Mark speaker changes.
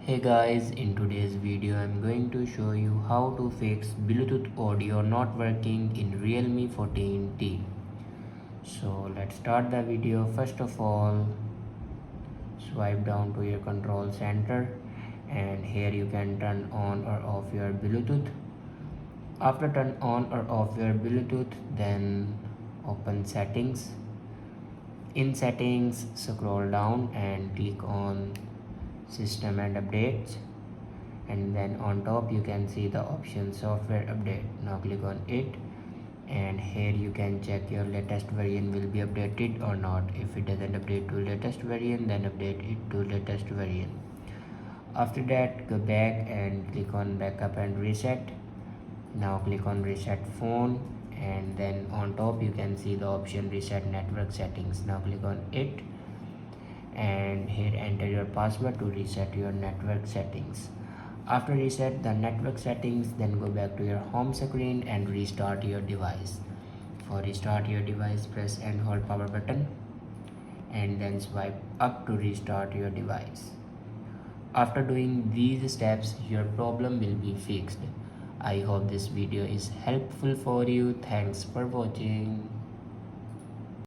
Speaker 1: Hey guys, in today's video I'm going to show you how to fix Bluetooth audio not working in Realme 14T. So let's start the video. First of all, swipe down to your control center and here you can turn on or off your Bluetooth. After turn on or off your Bluetooth, then open settings. In settings, scroll down and click on system and updates, and then on top you can see the option software update. Now click on it and here you can check your latest variant will be updated or not. If it doesn't update to latest variant, then update it to latest variant. After that, go back and click on backup and reset. Now click on reset phone and then on top you can see the option reset network settings. Now click on it and here enter your password to reset your network settings. After reset the network settings, then go back to your home screen and restart your device. For restart your device, press and hold power button and then swipe up to restart your device. After doing these steps, your problem will be fixed. I hope this video is helpful for you. Thanks for watching.